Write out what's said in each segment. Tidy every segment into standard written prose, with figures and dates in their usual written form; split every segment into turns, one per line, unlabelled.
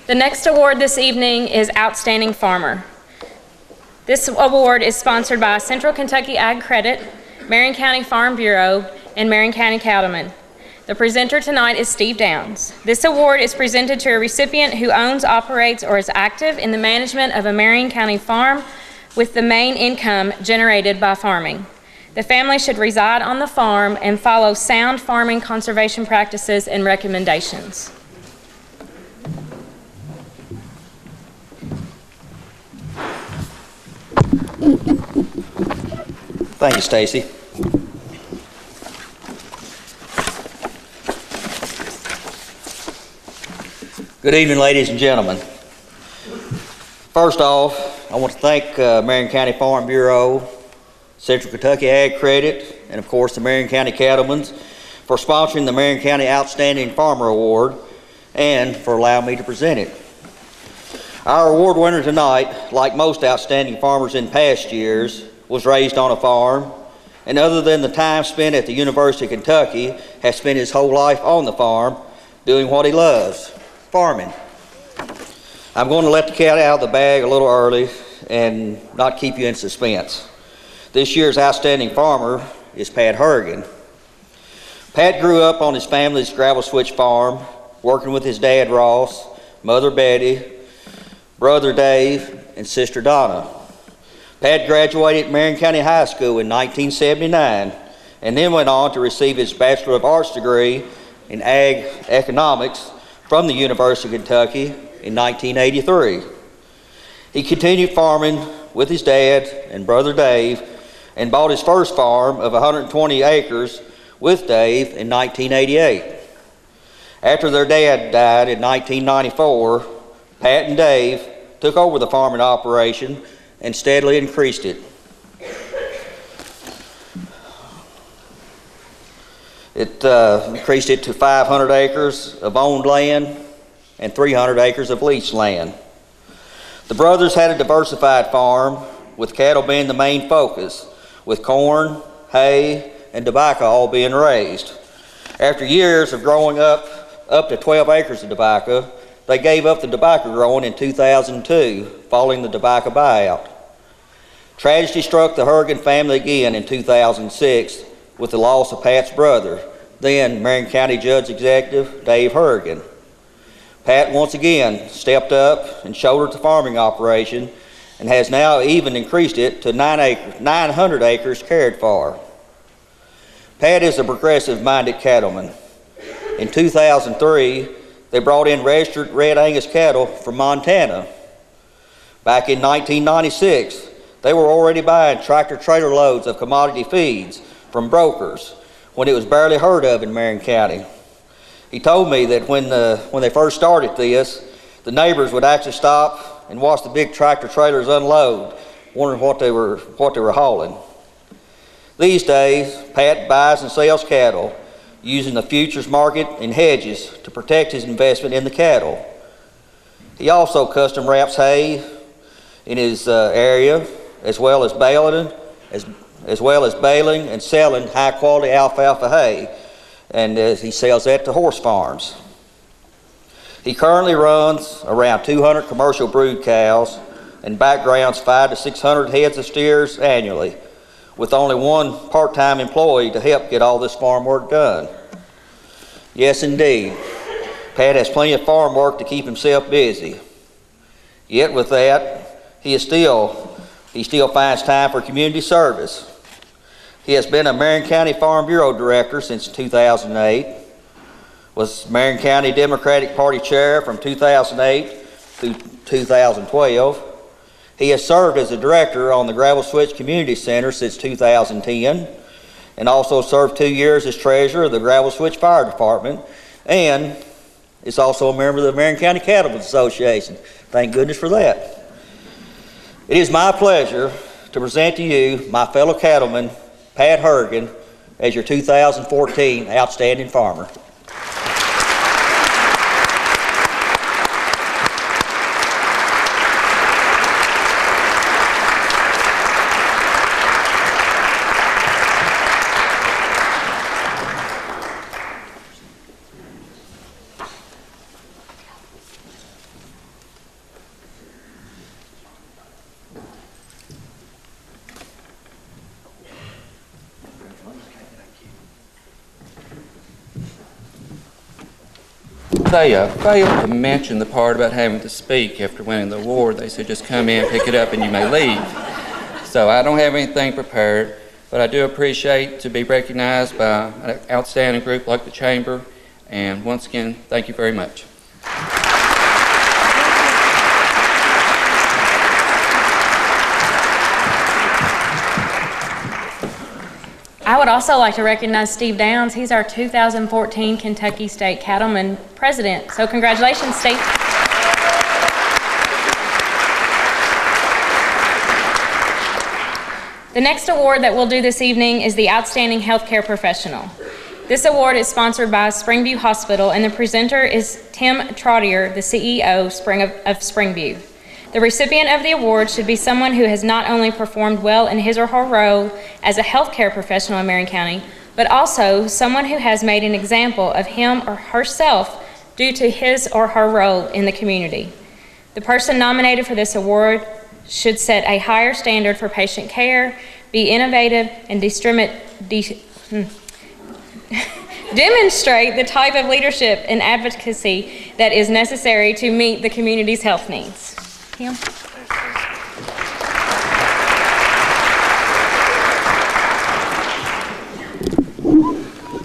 The next award this evening is Outstanding Farmer. This award is sponsored by Central Kentucky Ag Credit, Marion County Farm Bureau, and Marion County Cattlemen. The presenter tonight is Steve Downs. This award is presented to a recipient who owns, operates, or is active in the management of a Marion County farm with the main income generated by farming. The family should reside on the farm and follow sound farming conservation practices and recommendations.
Thank you, Stacy. Good evening, ladies and gentlemen. First off, I want to thank Marion County Farm Bureau, Central Kentucky Ag Credit, and of course the Marion County Cattlemen's for sponsoring the Marion County Outstanding Farmer Award and for allowing me to present it. Our award winner tonight, like most outstanding farmers in past years, was raised on a farm, and other than the time spent at the University of Kentucky, has spent his whole life on the farm doing what he loves, farming. I'm going to let the cat out of the bag a little early and not keep you in suspense. This year's outstanding farmer is Pat Horrigan. Pat grew up on his family's gravel switch farm, working with his dad Ross, mother Betty, brother Dave, and sister Donna. Pat graduated Marion County High School in 1979 and then went on to receive his Bachelor of Arts degree in Ag Economics from the University of Kentucky in 1983. He continued farming with his dad and brother Dave and bought his first farm of 120 acres with Dave in 1988. After their dad died in 1994, Pat and Dave took over the farming operation and steadily increased it. It increased it to 500 acres of owned land and 300 acres of leased land. The brothers had a diversified farm, with cattle being the main focus, with corn, hay, and tobacco all being raised. After years of growing up to 12 acres of tobacco, they gave up the tobacco growing in 2002, following the tobacco buyout. Tragedy struck the Horrigan family again in 2006 with the loss of Pat's brother, then Marion County Judge Executive Dave Horrigan. Pat once again stepped up and shouldered the farming operation and has now even increased it to 900 acres cared for. Pat is a progressive-minded cattleman. In 2003, they brought in registered Red Angus cattle from Montana. Back in 1996, they were already buying tractor-trailer loads of commodity feeds from brokers when it was barely heard of in Marion County. He told me that when they first started this, the neighbors would actually stop and watch the big tractor-trailers unload, wondering what they were hauling. These days, Pat buys and sells cattle using the futures market and hedges to protect his investment in the cattle. He also custom wraps hay in his area, as well as baling and selling high-quality alfalfa hay, and he sells that to horse farms. He currently runs around 200 commercial brood cows and backgrounds 500 to 600 heads of steers annually, with only one part-time employee to help get all this farm work done. Yes, indeed, Pat has plenty of farm work to keep himself busy. Yet with that, he still finds time for community service. He has been a Marion County Farm Bureau Director since 2008, was Marion County Democratic Party Chair from 2008 through 2012. He has served as a director on the Gravel Switch Community Center since 2010, and also served 2 years as treasurer of the Gravel Switch Fire Department, and is also a member of the Marion County Cattlemen's Association. Thank goodness for that. It is my pleasure to present to you my fellow cattleman, Pat Horrigan, as your 2014 Outstanding Farmer.
They failed to mention the part about having to speak after winning the award. They said just come in, pick it up, and you may leave. So I don't have anything prepared, but I do appreciate to be recognized by an outstanding group like the Chamber. And once again, thank you very much.
I would also like to recognize Steve Downs. He's our 2014 Kentucky State Cattlemen President. So congratulations, Steve. The next award that we'll do this evening is the Outstanding Healthcare Professional. This award is sponsored by Springview Hospital, and the presenter is Tim Trottier, the CEO of Springview. The recipient of the award should be someone who has not only performed well in his or her role as a healthcare professional in Marion County, but also someone who has made an example of him or herself due to his or her role in the community. The person nominated for this award should set a higher standard for patient care, be innovative, and demonstrate the type of leadership and advocacy that is necessary to meet the community's health needs. Kim?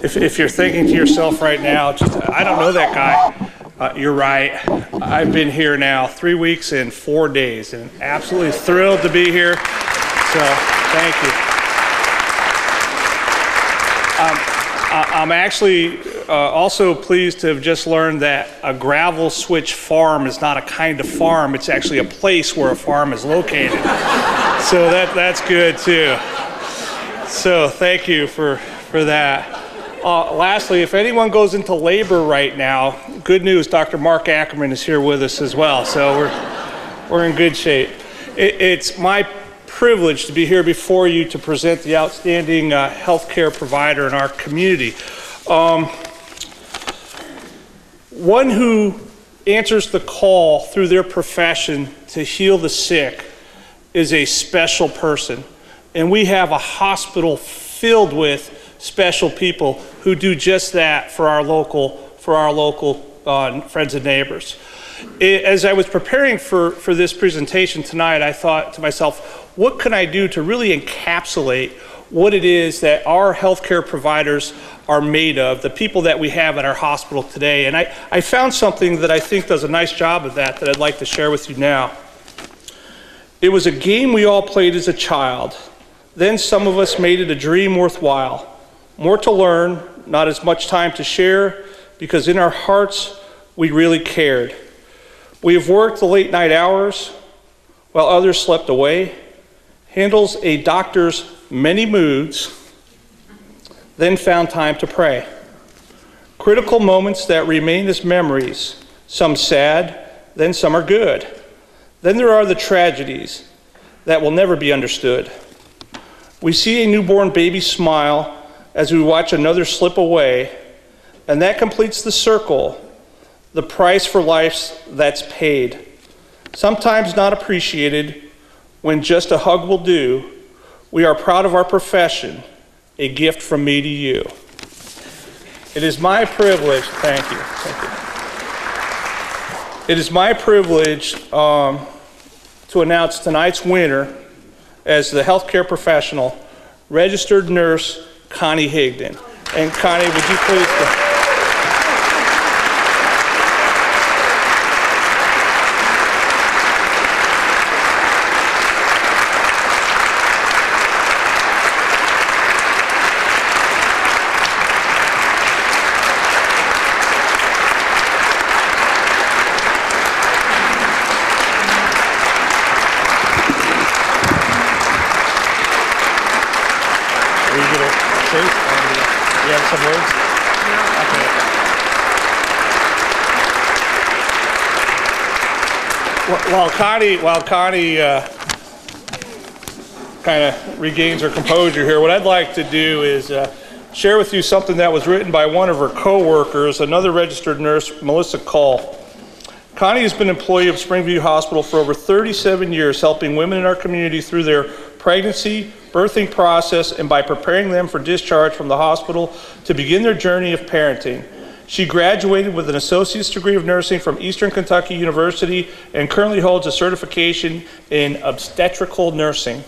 If you're thinking to yourself right now, I don't know that guy, you're right. I've been here now 3 weeks and 4 days, and absolutely thrilled to be here. So, thank you. I'm actually also pleased to have just learned that a gravel switch farm is not a kind of farm, it's actually a place where a farm is located. So that's good too. So thank you for that. Lastly, if anyone goes into labor right now, good news, Dr. Mark Ackerman is here with us as well, so we're in good shape. It's my privilege to be here before you to present the outstanding healthcare provider in our community. One who answers the call through their profession to heal the sick is a special person, and we have a hospital filled with special people who do just that for our local friends and neighbors. As I was preparing for this presentation tonight, I thought to myself, what can I do to really encapsulate what it is that our healthcare providers are made of, the people that we have at our hospital today? And I found something that I think does a nice job of that I'd like to share with you now. It was a game we all played as a child. Then some of us made it a dream worthwhile. More to learn, not as much time to share, because in our hearts we really cared. We have worked the late night hours while others slept away, handles a doctor's many moods, then found time to pray. Critical moments that remain as memories, some sad, then some are good. Then there are the tragedies that will never be understood. We see a newborn baby smile as we watch another slip away, and that completes the circle, the price for life that's paid. Sometimes not appreciated, when just a hug will do. We are proud of our profession, a gift from me to you. It is my privilege, thank you. It is my privilege to announce tonight's winner as the healthcare professional, registered nurse Connie Higdon. And Connie, would you please? While Connie kind of regains her composure here, what I'd like to do is share with you something that was written by one of her co-workers, another registered nurse, Melissa Call. Connie has been an employee of Springview Hospital for over 37 years, helping women in our community through their pregnancy, birthing process, and by preparing them for discharge from the hospital to begin their journey of parenting. She graduated with an associate's degree of nursing from Eastern Kentucky University and currently holds a certification in obstetrical nursing.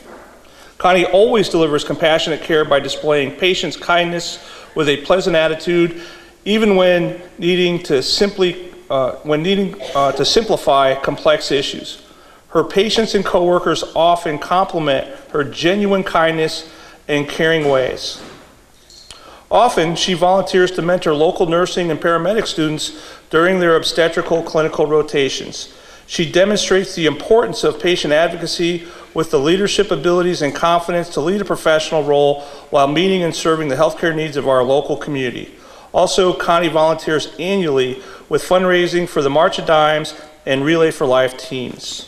Connie always delivers compassionate care by displaying patient's kindness with a pleasant attitude, even when needing to simplify complex issues. Her patients and coworkers often compliment her genuine kindness and caring ways. Often, she volunteers to mentor local nursing and paramedic students during their obstetrical clinical rotations. She demonstrates the importance of patient advocacy with the leadership abilities and confidence to lead a professional role while meeting and serving the healthcare needs of our local community. Also, Connie volunteers annually with fundraising for the March of Dimes and Relay for Life teams.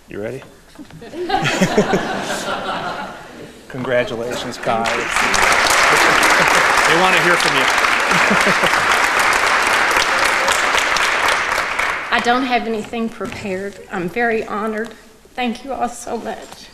You ready? Congratulations, Connie. They want to hear from you.
I don't have anything prepared. I'm very honored. Thank you all so much.